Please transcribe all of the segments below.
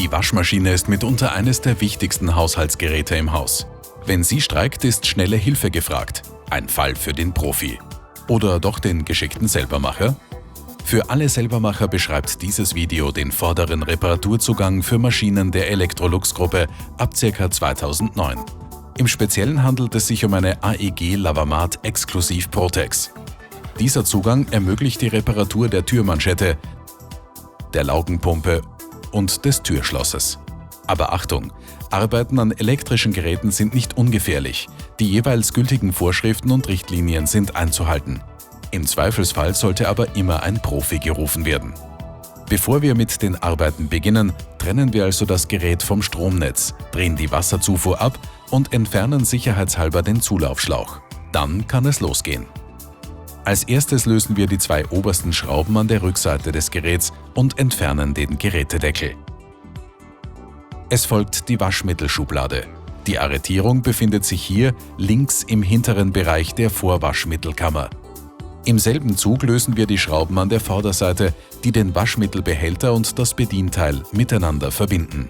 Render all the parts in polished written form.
Die Waschmaschine ist mitunter eines der wichtigsten Haushaltsgeräte im Haus. Wenn sie streikt, ist schnelle Hilfe gefragt. Ein Fall für den Profi. Oder doch den geschickten Selbermacher? Für alle Selbermacher beschreibt dieses Video den vorderen Reparaturzugang für Maschinen der Electrolux-Gruppe ab ca. 2009. Im Speziellen handelt es sich um eine AEG Lavamat Exklusiv Protex. Dieser Zugang ermöglicht die Reparatur der Türmanschette, der Laugenpumpe und des Türschlosses. Aber Achtung! Arbeiten an elektrischen Geräten sind nicht ungefährlich. Die jeweils gültigen Vorschriften und Richtlinien sind einzuhalten. Im Zweifelsfall sollte aber immer ein Profi gerufen werden. Bevor wir mit den Arbeiten beginnen, trennen wir also das Gerät vom Stromnetz, drehen die Wasserzufuhr ab und entfernen sicherheitshalber den Zulaufschlauch. Dann kann es losgehen. Als erstes lösen wir die zwei obersten Schrauben an der Rückseite des Geräts und entfernen den Gerätedeckel. Es folgt die Waschmittelschublade. Die Arretierung befindet sich hier links im hinteren Bereich der Vorwaschmittelkammer. Im selben Zug lösen wir die Schrauben an der Vorderseite, die den Waschmittelbehälter und das Bedienteil miteinander verbinden.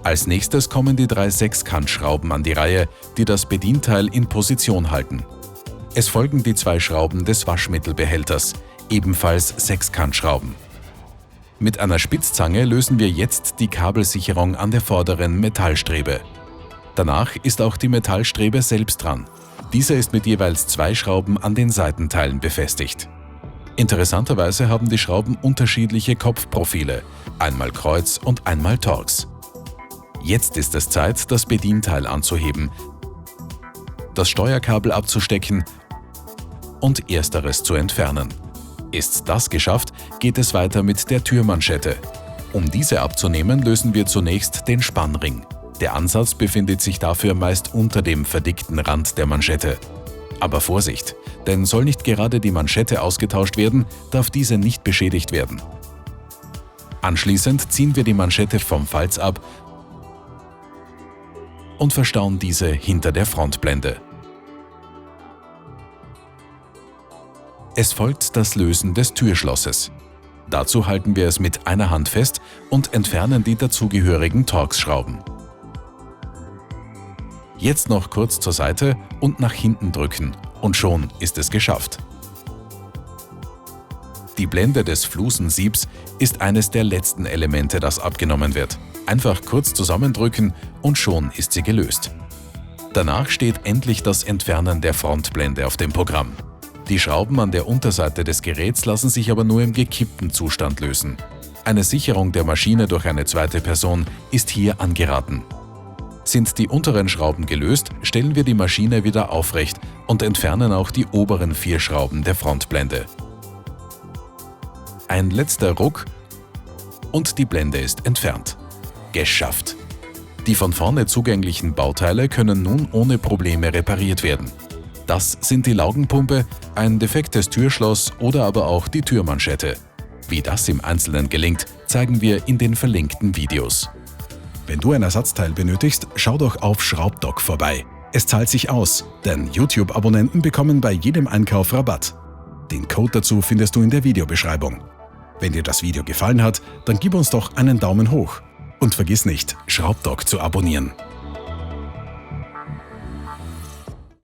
Als nächstes kommen die 3 Sechskantschrauben an die Reihe, die das Bedienteil in Position halten. Es folgen die 2 Schrauben des Waschmittelbehälters, ebenfalls Sechskantschrauben. Mit einer Spitzzange lösen wir jetzt die Kabelsicherung an der vorderen Metallstrebe. Danach ist auch die Metallstrebe selbst dran. Dieser ist mit jeweils 2 Schrauben an den Seitenteilen befestigt. Interessanterweise haben die Schrauben unterschiedliche Kopfprofile, einmal Kreuz und einmal Torx. Jetzt ist es Zeit, das Bedienteil anzuheben, das Steuerkabel abzustecken und ersteres zu entfernen. Ist das geschafft, geht es weiter mit der Türmanschette. Um diese abzunehmen, lösen wir zunächst den Spannring. Der Ansatz befindet sich dafür meist unter dem verdickten Rand der Manschette. Aber Vorsicht, denn soll nicht gerade die Manschette ausgetauscht werden, darf diese nicht beschädigt werden. Anschließend ziehen wir die Manschette vom Falz ab und verstauen diese hinter der Frontblende. Es folgt das Lösen des Türschlosses. Dazu halten wir es mit einer Hand fest und entfernen die dazugehörigen Torx-Schrauben. Jetzt noch kurz zur Seite und nach hinten drücken und schon ist es geschafft. Die Blende des Flusensiebs ist eines der letzten Elemente, das abgenommen wird. Einfach kurz zusammendrücken und schon ist sie gelöst. Danach steht endlich das Entfernen der Frontblende auf dem Programm. Die Schrauben an der Unterseite des Geräts lassen sich aber nur im gekippten Zustand lösen. Eine Sicherung der Maschine durch eine zweite Person ist hier angeraten. Sind die unteren Schrauben gelöst, stellen wir die Maschine wieder aufrecht und entfernen auch die oberen 4 Schrauben der Frontblende. Ein letzter Ruck und die Blende ist entfernt. Geschafft! Die von vorne zugänglichen Bauteile können nun ohne Probleme repariert werden. Das sind die Laugenpumpe, ein defektes Türschloss oder aber auch die Türmanschette. Wie das im Einzelnen gelingt, zeigen wir in den verlinkten Videos. Wenn du ein Ersatzteil benötigst, schau doch auf Schraubdoc vorbei. Es zahlt sich aus, denn YouTube-Abonnenten bekommen bei jedem Einkauf Rabatt. Den Code dazu findest du in der Videobeschreibung. Wenn dir das Video gefallen hat, dann gib uns doch einen Daumen hoch. Und vergiss nicht, Schraubdoc zu abonnieren.